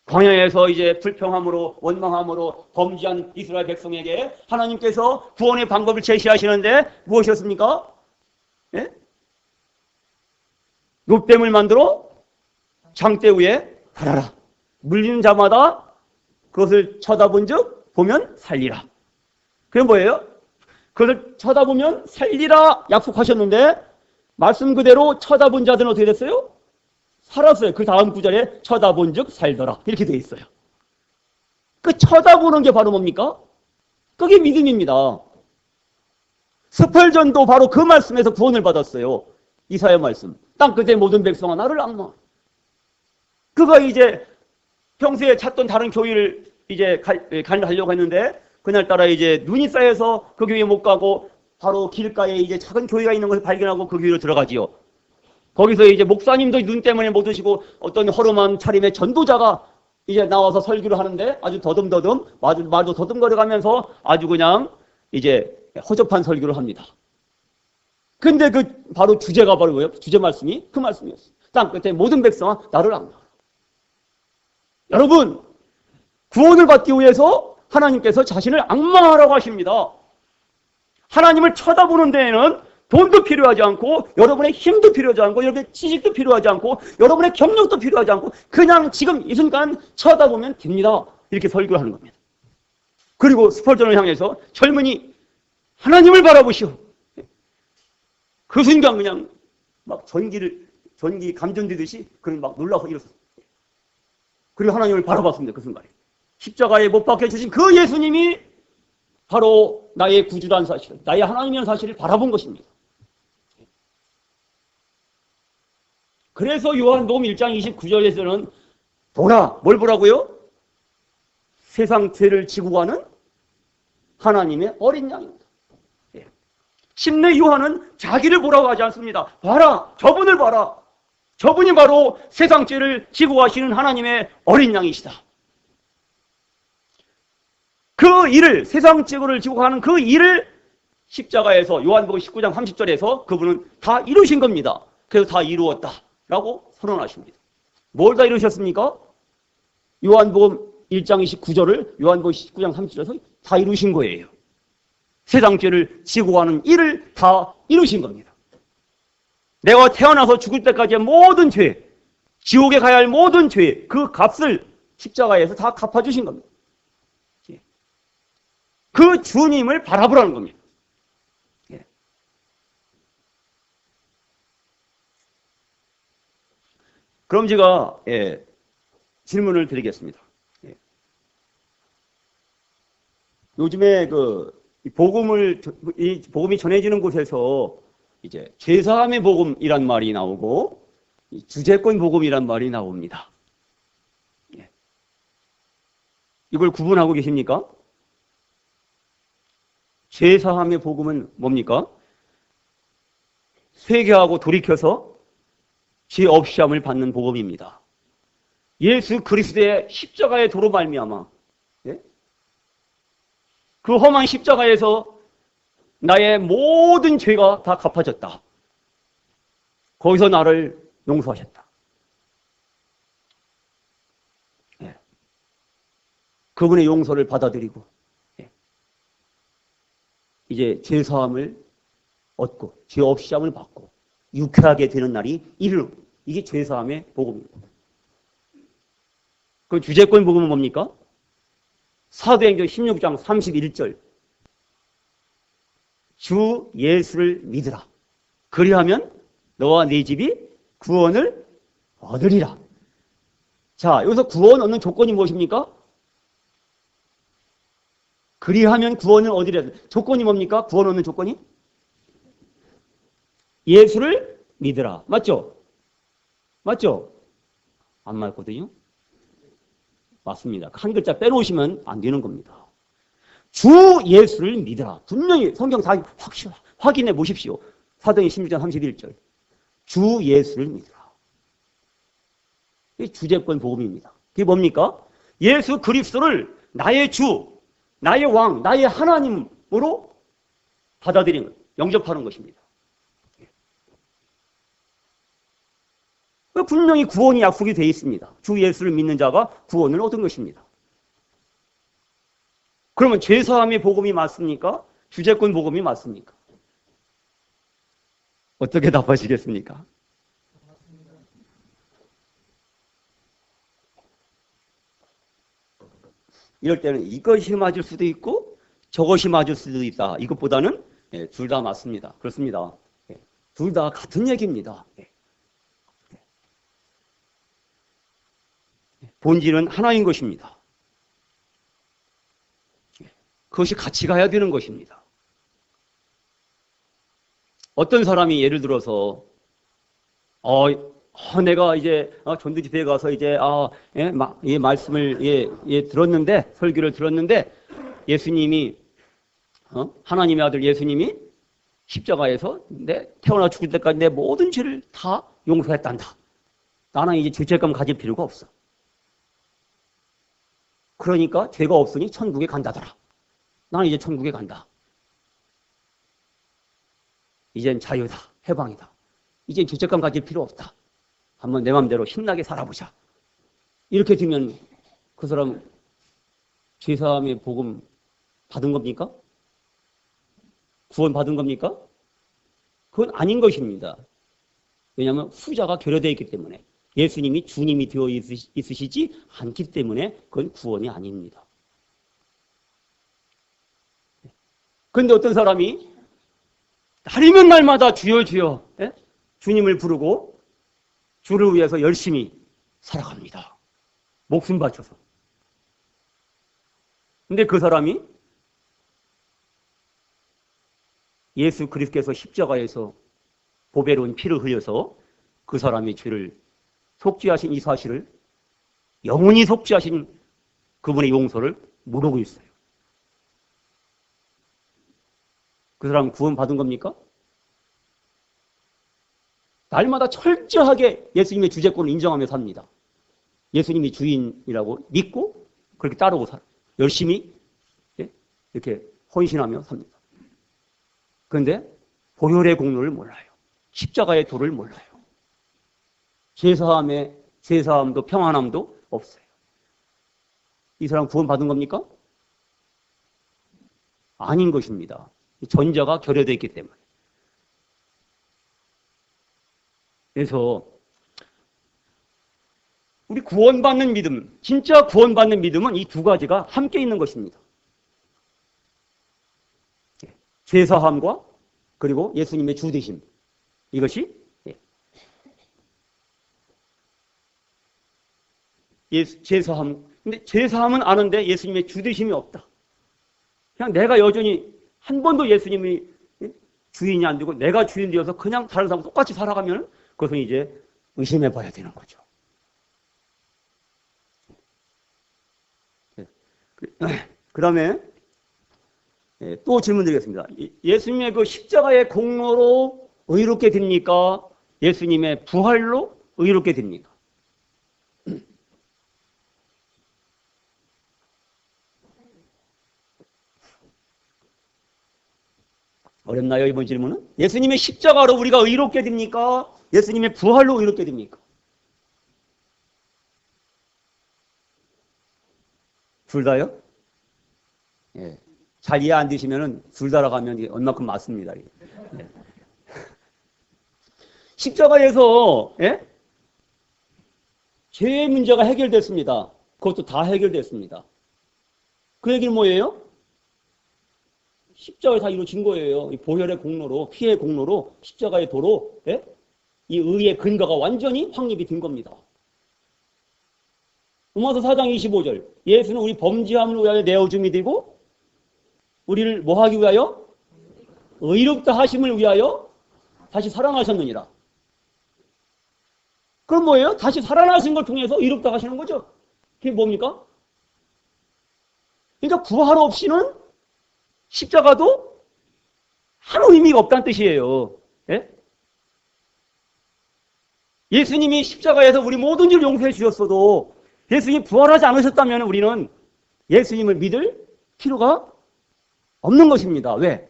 광야에서 이제 불평함으로 원망함으로 범죄한 이스라엘 백성에게 하나님께서 구원의 방법을 제시하시는데 무엇이었습니까? 예? 놋뱀을 만들어 장대 위에 달아라. 물리는 자마다 그것을 쳐다본 즉 보면 살리라. 그게 뭐예요? 그것을 쳐다보면 살리라 약속하셨는데 말씀 그대로 쳐다본 자들은 어떻게 됐어요? 살았어요. 그 다음 구절에 쳐다본 즉 살더라. 이렇게 되어 있어요. 그 쳐다보는 게 바로 뭡니까? 그게 믿음입니다. 스펄전도 바로 그 말씀에서 구원을 받았어요. 이사야 말씀. 땅끝의 모든 백성아 나를 앙망. 그가 이제 평소에 찾던 다른 교회를 이제 가려고 했는데 그날따라 이제 눈이 쌓여서 그 교회에 못 가고 바로 길가에 이제 작은 교회가 있는 것을 발견하고 그 교회로 들어가지요. 거기서 이제 목사님도 눈 때문에 못 오시고 어떤 허름한 차림의 전도자가 이제 나와서 설교를 하는데 아주 더듬더듬 마주 더듬거려 가면서 아주 그냥 이제 허접한 설교를 합니다. 근데 그 바로 주제가 바로 뭐예요? 주제 말씀이 그 말씀이었어요. 땅끝에 모든 백성아 나를 앙망하라. 여러분, 구원을 받기 위해서 하나님께서 자신을 앙망하라고 하십니다. 하나님을 쳐다보는 데에는 돈도 필요하지 않고 여러분의 힘도 필요하지 않고 여러분의 지식도 필요하지 않고 여러분의 경력도 필요하지 않고 그냥 지금 이 순간 쳐다보면 됩니다. 이렇게 설교를 하는 겁니다. 그리고 스펄전을 향해서 젊은이 하나님을 바라보시오. 그 순간 그냥 막 전기 감전되듯이 그런 막 놀라서 일었어요. 그리고 하나님을 바라봤습니다. 그 순간에. 십자가에 못 박혀 주신 그 예수님이 바로 나의 구주라는 사실, 나의 하나님이라는 사실을 바라본 것입니다. 그래서 요한복음 1장 29절에서는 보라, 뭘 보라고요? 세상 죄를 지고 가는 하나님의 어린 양입니다. 심내 요한은 자기를 보라고 하지 않습니다. 봐라, 저분을 봐라. 저분이 바로 세상 죄를 지고 가시는 하나님의 어린 양이시다. 그 일을, 세상 죄를 지고 가는 그 일을 십자가에서 요한복음 19장 30절에서 그분은 다 이루신 겁니다. 그래서 다 이루었다라고 선언하십니다. 뭘 다 이루셨습니까? 요한복음 1장 29절을 요한복음 19장 30절에서 다 이루신 거예요. 세상 죄를 지고 가는 일을 다 이루신 겁니다. 내가 태어나서 죽을 때까지의 모든 죄, 지옥에 가야 할 모든 죄, 그 값을 십자가에서 다 갚아주신 겁니다. 그 주님을 바라보라는 겁니다. 그럼 제가 질문을 드리겠습니다. 요즘에 이 복음이 전해지는 곳에서 이제 죄사함의 복음이란 말이 나오고 주제권 복음이란 말이 나옵니다. 이걸 구분하고 계십니까? 죄사함의 복음은 뭡니까? 회개하고 돌이켜서 죄 없이함을 받는 복음입니다. 예수 그리스도의 십자가의 도로 말미암아 그 험한 십자가에서 나의 모든 죄가 다 갚아졌다. 거기서 나를 용서하셨다. 그분의 용서를 받아들이고 이제 죄사함을 얻고 죄 없이 함을 받고 유쾌하게 되는 날이 이르는, 이게 죄사함의 복음입니다. 그 주제권 복음은 뭡니까? 사도행전 16장 31절 주 예수를 믿으라. 그리하면 너와 네 집이 구원을 얻으리라. 자, 여기서 구원 얻는 조건이 무엇입니까? 그리하면 구원을 얻으리라. 조건이 뭡니까? 구원 얻는 조건이? 예수를 믿으라. 맞죠? 맞죠? 안 맞거든요? 맞습니다. 한 글자 빼놓으시면 안 되는 겁니다. 주 예수를 믿으라. 분명히 성경 다 확인해 보십시오. 사도행전 16장 31절. 주 예수를 믿으라. 이게 주제권 복음입니다. 그게 뭡니까? 예수 그리스도를 나의 주, 나의 왕, 나의 하나님으로 받아들이는 것, 영접하는 것입니다. 분명히 구원이 약속이 되어 있습니다. 주 예수를 믿는 자가 구원을 얻은 것입니다. 그러면 죄사함의 복음이 맞습니까? 주제권 복음이 맞습니까? 어떻게 답하시겠습니까? 이럴 때는 이것이 맞을 수도 있고 저것이 맞을 수도 있다. 이것보다는 둘 다 맞습니다. 그렇습니다. 둘 다 같은 얘기입니다. 본질은 하나인 것입니다. 그것이 같이 가야 되는 것입니다. 어떤 사람이 예를 들어서 내가 이제 전도 집회에 가서 이제 이 말씀을 들었는데, 설교를 들었는데 예수님이 하나님의 아들 예수님이 십자가에서 태어나 죽을 때까지 내 모든 죄를 다 용서했단다. 나는 이제 죄책감 가질 필요가 없어. 그러니까 죄가 없으니 천국에 간다더라. 나는 이제 천국에 간다. 이젠 자유다. 해방이다. 이젠 죄책감 가질 필요 없다. 한번 내 맘대로 신나게 살아보자. 이렇게 되면 그 사람 죄사함의 복음 받은 겁니까? 구원 받은 겁니까? 그건 아닌 것입니다. 왜냐하면 후자가 결여되어 있기 때문에, 예수님이 주님이 되어 있으시지 않기 때문에 그건 구원이 아닙니다. 그런데 어떤 사람이 날이면 날마다 주여 주여 주님을 부르고 주를 위해서 열심히 살아갑니다. 목숨 바쳐서. 근데 그 사람이 예수 그리스도께서 십자가에서 보배로운 피를 흘려서 그 사람의 죄를 속죄하신 이 사실을, 영원히 속죄하신 그분의 용서를 모르고 있어요. 그 사람 구원 받은 겁니까? 날마다 철저하게 예수님의 주제권을 인정하며 삽니다. 예수님이 주인이라고 믿고 그렇게 따르고 열심히 이렇게 헌신하며 삽니다. 그런데 보혈의 공로를 몰라요. 십자가의 도를 몰라요. 제사함도 평안함도 없어요. 이 사람 구원받은 겁니까? 아닌 것입니다. 전자가 결여되어 있기 때문에. 그래서 우리 구원받는 믿음, 진짜 구원받는 믿음은 이 두 가지가 함께 있는 것입니다. 제사함과 그리고 예수님의 주되심. 이것이 제사함. 근데 제사함은 아는데 예수님의 주되심이 없다. 그냥 내가 여전히 한 번도 예수님이 주인이 안 되고 내가 주인 되어서 그냥 다른 사람 똑같이 살아가면 그것은 이제 의심해 봐야 되는 거죠. 그 다음에 또 질문 드리겠습니다. 예수님의 그 십자가의 공로로 의롭게 됩니까? 예수님의 부활로 의롭게 됩니까? 어렵나요, 이번 질문은? 예수님의 십자가로 우리가 의롭게 됩니까? 예수님의 부활로 의롭게 됩니까? 둘 다요? 예. 잘 이해 안 되시면은 둘 다라고 하면 얼마큼 맞습니다. 예. 십자가에서 죄의 문제가 해결됐습니다. 그것도 다 해결됐습니다. 그 얘기는 뭐예요? 십자가에 다 이루어진 거예요. 이 보혈의 공로로, 피의 공로로, 십자가의 도로 이 의의 근거가 완전히 확립이 된 겁니다. 로마서 4장 25절 예수는 우리 범죄함을 위하여 내어줌이 되고 우리를 뭐 하기 위하여? 의롭다 하심을 위하여 다시 살아나셨느니라. 그럼 뭐예요? 다시 살아나신 걸 통해서 의롭다 하시는 거죠. 그게 뭡니까? 그러니까 부활 없이는 십자가도 아무 의미가 없다는 뜻이에요. 예수님이 십자가에서 우리 모든 죄를 용서해 주셨어도 예수님이 부활하지 않으셨다면 우리는 예수님을 믿을 필요가 없는 것입니다. 왜?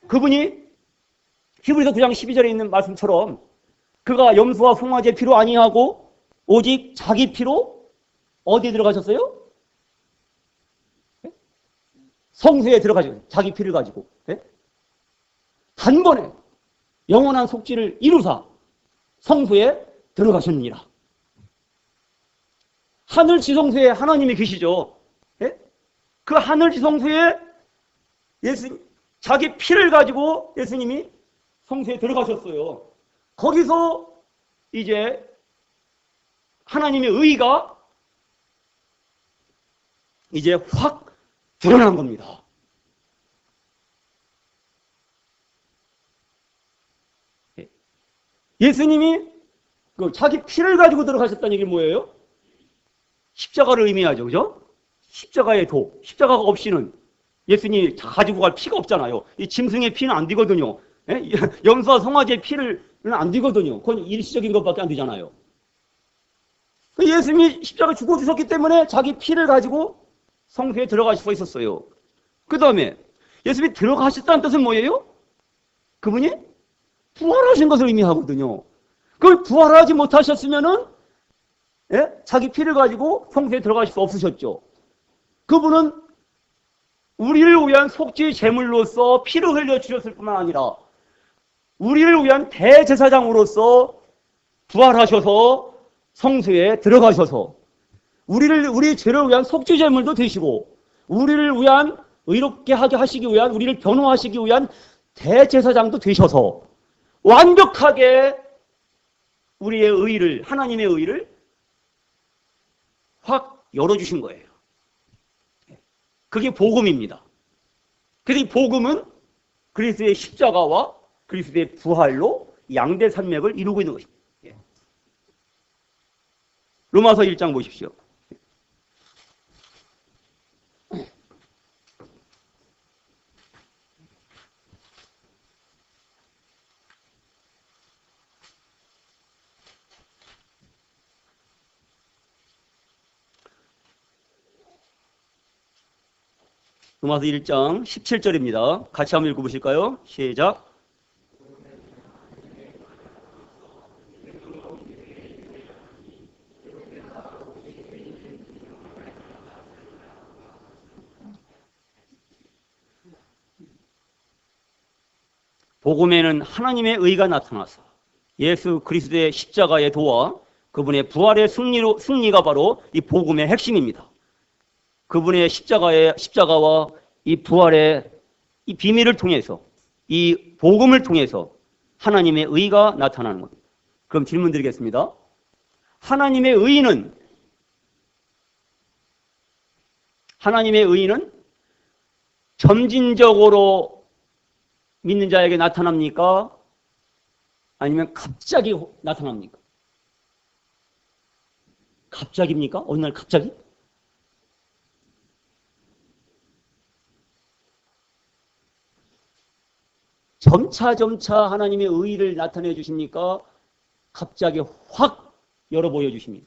그분이 히브리서 9장 12절에 있는 말씀처럼 그가 염소와 송아지의 피로 아니하고 오직 자기 피로 어디에 들어가셨어요? 성소에 들어가죠. 자기 피를 가지고. 단번에 영원한 속죄를 이루사 성소에 들어가셨느니라. 하늘 지성소에 하나님이 계시죠. 그 하늘 지성소에 자기 피를 가지고 예수님이 성소에 들어가셨어요. 거기서 이제 하나님의 의가 이제 확 드러난 겁니다. 예수님이 자기 피를 가지고 들어가셨다는 얘기 뭐예요? 십자가를 의미하죠. 그죠? 십자가의 도. 십자가가 없이는 예수님이 가지고 갈 피가 없잖아요. 이 짐승의 피는 안 되거든요. 염소와 송아지의 피는 안 되거든요. 그건 일시적인 것밖에 안 되잖아요. 예수님이 십자가에 죽어주셨기 때문에 자기 피를 가지고 성소에 들어가실 수 있었어요. 그 다음에 예수님이 들어가셨다는 뜻은 뭐예요? 그분이 부활하신 것을 의미하거든요. 그걸 부활하지 못하셨으면은 자기 피를 가지고 성소에 들어가실 수 없으셨죠. 그분은 우리를 위한 속죄 제물로서 피를 흘려 주셨을 뿐만 아니라 우리를 위한 대제사장으로서 부활하셔서 성소에 들어가셔서 우리 죄를 위한 속죄 제물도 되시고 우리를 위한 의롭게 하게 하시기 위한 우리를 변호하시기 위한 대제사장도 되셔서 완벽하게 우리의 의를 하나님의 의를 확 열어주신 거예요. 그게 복음입니다. 그래서 이 복음은 그리스도의 십자가와 그리스도의 부활로 양대 산맥을 이루고 있는 것입니다. 로마서 1장 보십시오. 로마서 1장 17절입니다. 같이 한번 읽어보실까요? 시작. 복음에는 하나님의 의가 나타나서 예수 그리스도의 십자가의 도와 그분의 부활의 승리가 바로 이 복음의 핵심입니다. 그분의 십자가와 이 부활의 이 비밀을 통해서 이 복음을 통해서 하나님의 의가 나타나는 겁니다. 그럼 질문 드리겠습니다. 하나님의 의는 점진적으로 믿는 자에게 나타납니까? 아니면 갑자기 나타납니까? 갑자기입니까? 어느 날 갑자기? 점차 하나님의 의를 나타내 주십니까? 갑자기 확 열어 보여 주십니까?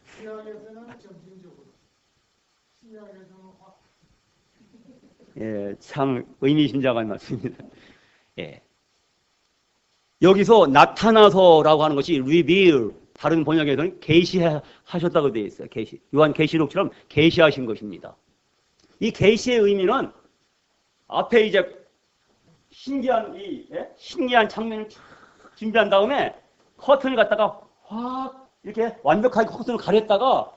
신약에서는 점진적으로, 신약에서는 확. 예, 참 의미심장한 말씀입니다. 예. 여기서 나타나서라고 하는 것이 reveal, 다른 번역에서는 계시하셨다고 되어 있어요. 계시. 요한 계시록처럼 계시하신 것입니다. 이 계시의 의미는 앞에 이제 신기한 장면을 쫙 준비한 다음에 커튼을 갖다가 확 이렇게 완벽하게 커튼을 가렸다가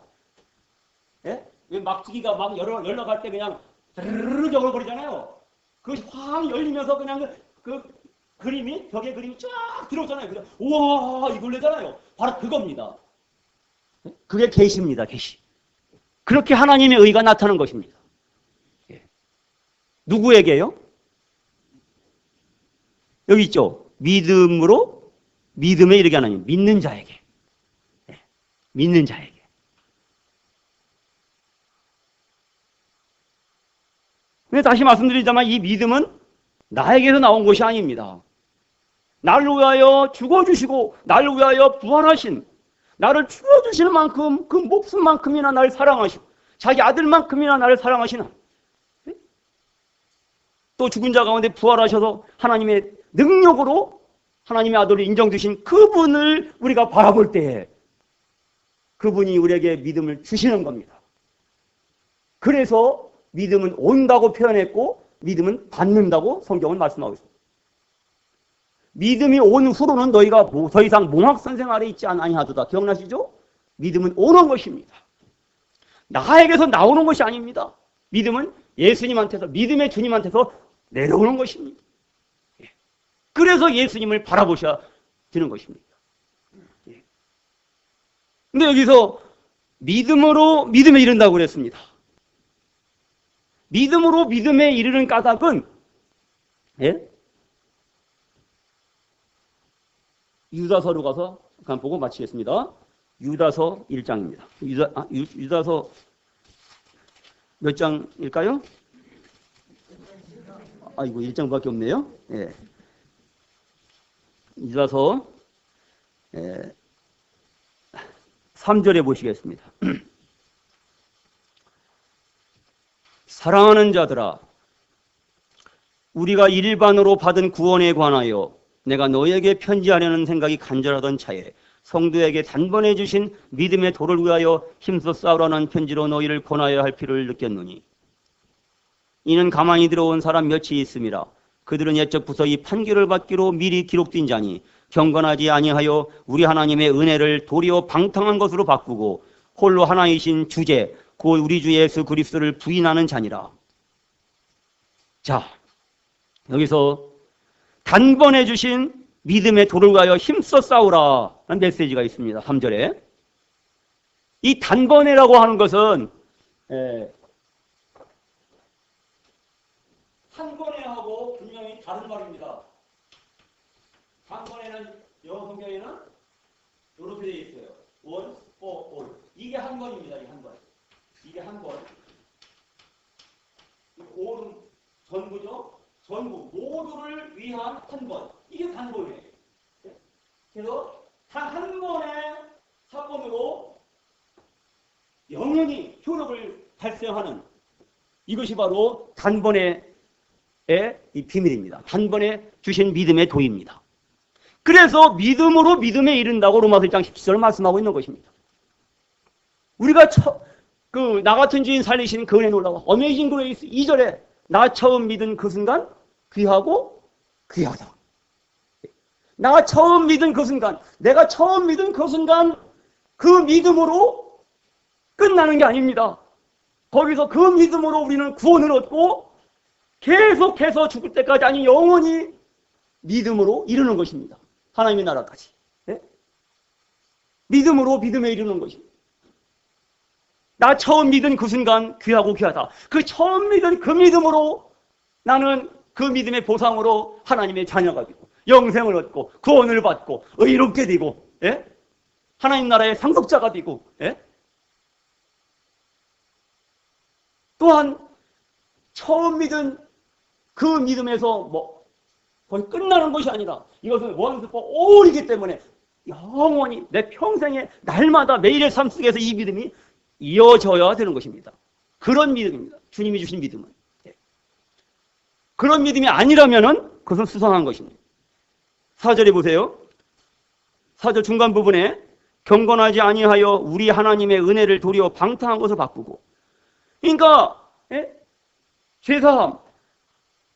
예? 막두기가 막 열려갈 때 그냥 드르르 열어버리잖아요. 그것이 확 열리면서 그냥 그 그림이, 벽에 그림이 쫙 들어오잖아요. 그래서 우와 이걸 내잖아요. 바로 그겁니다. 그게 계시입니다. 계시. 그렇게 하나님의 의가 나타나는 것입니다. 예. 누구에게요? 여기 있죠. 믿음에 이르게 하나님. 믿는 자에게. 예. 믿는 자에게. 근데 다시 말씀드리자면 이 믿음은 나에게서 나온 것이 아닙니다. 나를 위하여 죽어주시고 나를 위하여 부활하신, 나를 죽어주시는 만큼 그 목숨만큼이나 나를 사랑하시고 자기 아들만큼이나 나를 사랑하시는, 또 죽은 자 가운데 부활하셔서 하나님의 능력으로 하나님의 아들을 인정주신 그분을 우리가 바라볼 때에 그분이 우리에게 믿음을 주시는 겁니다. 그래서 믿음은 온다고 표현했고 믿음은 받는다고 성경은 말씀하고 있습니다. 믿음이 온 후로는 너희가 더 이상 몽학선생 아래 있지 아니하도다. 기억나시죠? 믿음은 오는 것입니다. 나에게서 나오는 것이 아닙니다. 믿음은 예수님한테서, 믿음의 주님한테서 내려오는 것입니다. 그래서 예수님을 바라보셔야 되는 것입니다. 근데 여기서 믿음으로 믿음에 이른다고 그랬습니다. 믿음으로 믿음에 이르는 까닭은 유다서로 가서 잠깐 보고 마치겠습니다. 유다서 1장입니다. 유다서 몇 장일까요? 이거 1장밖에 없네요. 예. 유다서 3절에 보시겠습니다. 사랑하는 자들아, 우리가 일반으로 받은 구원에 관하여 내가 너희에게 편지하려는 생각이 간절하던 차에 성도에게 단번에 주신 믿음의 도를 위하여 힘써 싸우라는 편지로 너희를 권하여야 할 필요를 느꼈노니, 이는 가만히 들어온 사람 몇이 있음이라. 그들은 옛적부터 이 판결을 받기로 미리 기록된 자니 경건하지 아니하여 우리 하나님의 은혜를 도리어 방탕한 것으로 바꾸고 홀로 하나이신 주제 곧 우리 주 예수 그리스도를 부인하는 자니라. 자, 여기서 단번에 주신 믿음의 도를 위하여 힘써 싸우라 라는 메시지가 있습니다. 3절에. 이 단번에라고 하는 것은 한 번에 하고 분명히 다른 말입니다. 단번에는 영어 성경에는 이렇게 되어 있어요. Once for all. 이게 한 번입니다. 이게 한 번. 이게 한 번. all은 전부죠. 전부 모두를 위한 한 번. 이게 단번이에요. 그래서 단 한 번의 사건으로 영원히 효력을 발생하는 이것이 바로 단번에 이 비밀입니다. 단번에 주신 믿음의 도입니다. 그래서 믿음으로 믿음에 이른다고 로마서 1장 17절 말씀하고 있는 것입니다. 우리가 나 같은 주인 살리시는 그 은혜 놀라워. 어메이징 그레이스 2절에 나 처음 믿은 그 순간 귀하고 귀하다. 나 처음 믿은 그 순간, 내가 처음 믿은 그 순간 그 믿음으로 끝나는 게 아닙니다. 거기서 그 믿음으로 우리는 구원을 얻고 계속해서 죽을 때까지 아니 영원히 믿음으로 이루는 것입니다. 하나님의 나라까지. 네? 믿음으로 믿음에 이루는 것입니다. 나 처음 믿은 그 순간 귀하고 귀하다. 그 처음 믿은 그 믿음으로 나는 그 믿음의 보상으로 하나님의 자녀가 되고 영생을 얻고 구원을 받고 의롭게 되고 예? 하나님 나라의 상속자가 되고 예? 또한 처음 믿은 그 믿음에서 거의 끝나는 것이 아니라 이것은 원수포 오리기 때문에 영원히 내 평생에 날마다 매일의 삶 속에서 이 믿음이 이어져야 되는 것입니다. 그런 믿음입니다. 주님이 주신 믿음은. 예. 그런 믿음이 아니라면은 그것은 수상한 것입니다. 4절에 보세요. 4절 중간 부분에 경건하지 아니하여 우리 하나님의 은혜를 도리어 방탕한 것을 바꾸고. 그러니까 죄사함.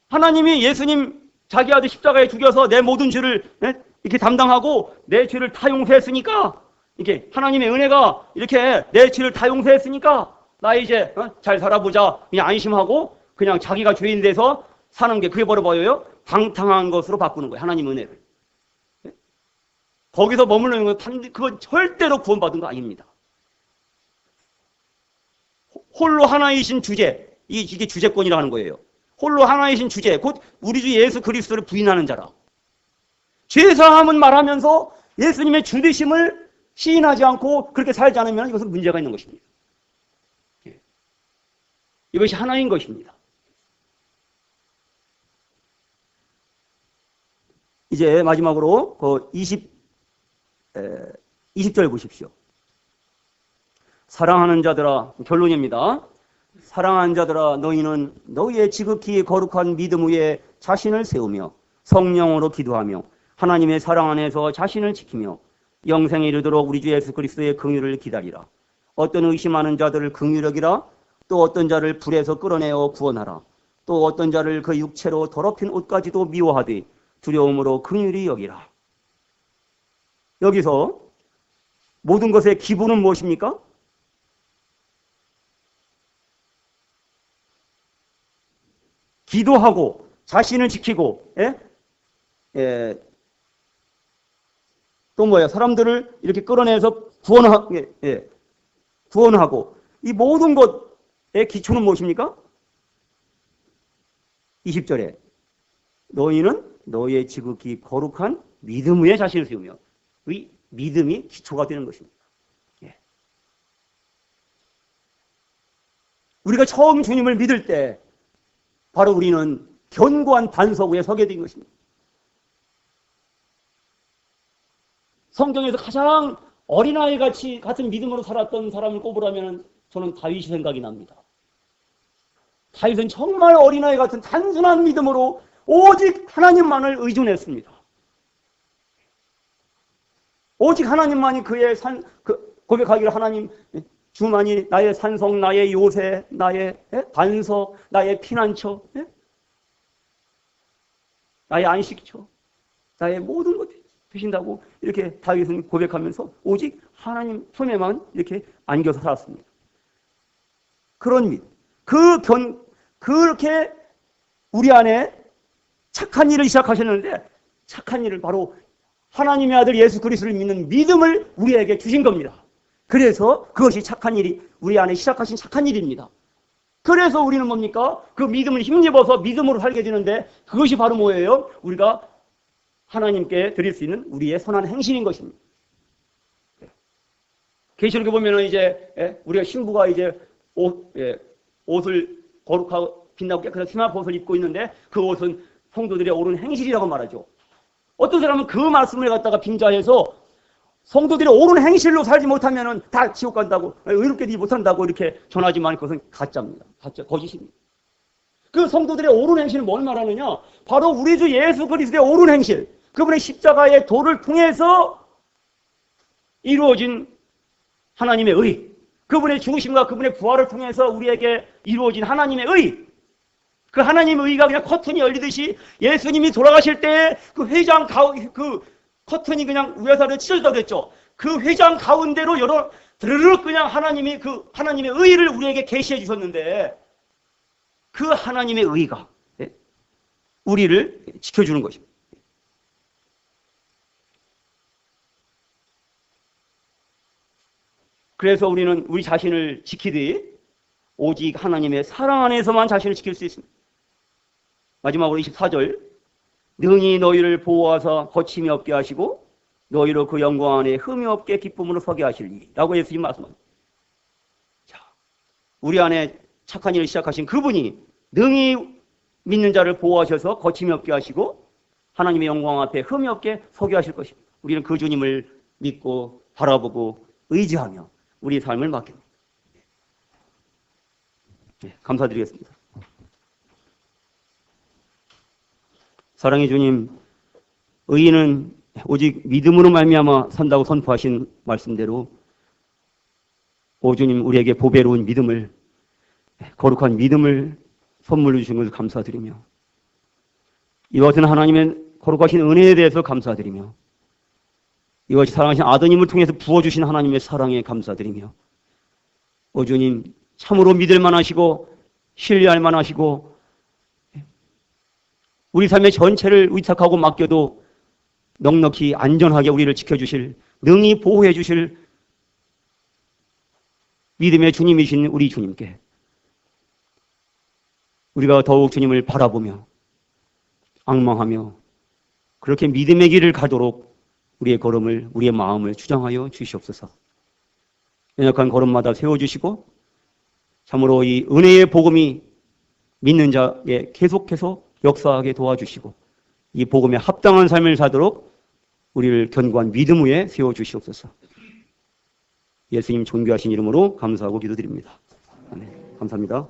하나님이 예수님 자기 아들 십자가에 죽여서 내 모든 죄를 이렇게 담당하고 내 죄를 다 용서했으니까 이렇게 하나님의 은혜가 이렇게 내 죄를 다 용서했으니까 나 이제 잘 살아보자 그냥 안심하고 그냥 자기가 죄인 돼서 사는 게 그게 바로 뭐예요? 방탕한 것으로 바꾸는 거예요. 하나님 은혜를. 거기서 머무르는 건 그건 절대로 구원받은 거 아닙니다. 홀로 하나이신 주제, 이게 주제권이라는 거예요. 홀로 하나이신 주제, 곧 우리 주 예수 그리스도를 부인하는 자라. 죄사함은 말하면서 예수님의 주되심을 시인하지 않고 그렇게 살지 않으면 이것은 문제가 있는 것입니다. 이것이 하나인 것입니다. 이제 마지막으로 그 20절 보십시오. 사랑하는 자들아, 결론입니다. 사랑하는 자들아, 너희는 너희의 지극히 거룩한 믿음 위에 자신을 세우며 성령으로 기도하며 하나님의 사랑 안에서 자신을 지키며 영생에 이르도록 우리 주 예수 그리스도의 긍휼을 기다리라. 어떤 의심하는 자들을 긍휼히 여기라. 또 어떤 자를 불에서 끌어내어 구원하라. 또 어떤 자를 그 육체로 더럽힌 옷까지도 미워하되 두려움으로 긍휼히 여기라. 여기서 모든 것의 기본은 무엇입니까? 기도하고 자신을 지키고 또 뭐예요? 사람들을 이렇게 끌어내서 구원하고 이 모든 것의 기초는 무엇입니까? 20절에 너희는 너희의 지극히 거룩한 믿음 위에 자신을 세우며 이 믿음이 기초가 되는 것입니다. 우리가 처음 주님을 믿을 때 바로 우리는 견고한 반석 위에 서게 된 것입니다. 성경에서 가장 어린아이 같은 믿음으로 살았던 사람을 꼽으라면 저는 다윗이 생각이 납니다. 다윗은 정말 어린아이 같은 단순한 믿음으로 오직 하나님만을 의존했습니다. 오직 하나님만이 그의 고백하기를 하나님 주만이 나의 산성, 나의 요새, 나의 반석, 나의 피난처, 나의 안식처, 나의 모든 것 되신다고 이렇게 다윗은 고백하면서 오직 하나님 손에만 이렇게 안겨서 살았습니다. 그런 믿음, 그렇게 우리 안에 착한 일을 시작하셨는데 착한 일을 바로 하나님의 아들 예수 그리스도를 믿는 믿음을 우리에게 주신 겁니다. 그래서 그것이 착한 일이 우리 안에 시작하신 착한 일입니다. 그래서 우리는 뭡니까? 그 믿음을 힘입어서 믿음으로 살게 되는데 그것이 바로 뭐예요? 우리가 하나님께 드릴 수 있는 우리의 선한 행실인 것입니다. 계시록에 보면은 이제 우리가 신부가 이제 옷을 거룩하고 빛나고 깨끗한 수납 옷을 입고 있는데 그 옷은 성도들의 옳은 행실이라고 말하죠. 어떤 사람은 그 말씀을 갖다가 빙자해서 성도들이 옳은 행실로 살지 못하면은 다 지옥 간다고, 의롭게 되지 못한다고 이렇게 전하지만 그것은 가짜입니다. 가짜, 거짓입니다. 그 성도들의 옳은 행실은 뭘 말하느냐? 바로 우리 주 예수 그리스도의 옳은 행실, 그분의 십자가의 도를 통해서 이루어진 하나님의 의, 그분의 죽으심과 그분의 부활을 통해서 우리에게 이루어진 하나님의 의, 그 하나님의 의가 그냥 커튼이 열리듯이 예수님이 돌아가실 때 그 회장 그 커튼이 그냥 위에서 찢어지다 그랬죠. 그 회장 가운데로 여러 드르륵 그냥 하나님이 그 하나님의 의를 우리에게 계시해 주셨는데 그 하나님의 의가 우리를 지켜주는 것입니다. 그래서 우리는 우리 자신을 지키되 오직 하나님의 사랑 안에서만 자신을 지킬 수 있습니다. 마지막으로 24절, 능히 너희를 보호하사 거침이 없게 하시고 너희로 그 영광 안에 흠이 없게 기쁨으로 서게 하시리니 라고 예수님 말씀합니다. 자, 우리 안에 착한 일을 시작하신 그분이 능히 믿는 자를 보호하셔서 거침이 없게 하시고 하나님의 영광 앞에 흠이 없게 서게 하실 것입니다. 우리는 그 주님을 믿고 바라보고 의지하며 우리의 삶을 맡깁니다. 네, 감사드리겠습니다. 사랑의 주님, 의인은 오직 믿음으로 말미암아 산다고 선포하신 말씀대로 오 주님 우리에게 보배로운 믿음을, 거룩한 믿음을 선물로 주신 것을 감사드리며 이와 같은 하나님의 거룩하신 은혜에 대해서 감사드리며 이것이 사랑하신 아드님을 통해서 부어주신 하나님의 사랑에 감사드리며 오 주님 참으로 믿을 만하시고 신뢰할 만하시고 우리 삶의 전체를 위탁하고 맡겨도 넉넉히 안전하게 우리를 지켜주실, 능히 보호해 주실 믿음의 주님이신 우리 주님께 우리가 더욱 주님을 바라보며 앙망하며 그렇게 믿음의 길을 가도록 우리의 걸음을, 우리의 마음을 주장하여 주시옵소서. 연약한 걸음마다 세워주시고 참으로 이 은혜의 복음이 믿는 자에 계속해서 역사하게 도와주시고 이 복음에 합당한 삶을 사도록 우리를 견고한 믿음 위에 세워주시옵소서. 예수님 존귀하신 이름으로 감사하고 기도드립니다. 아멘. 감사합니다.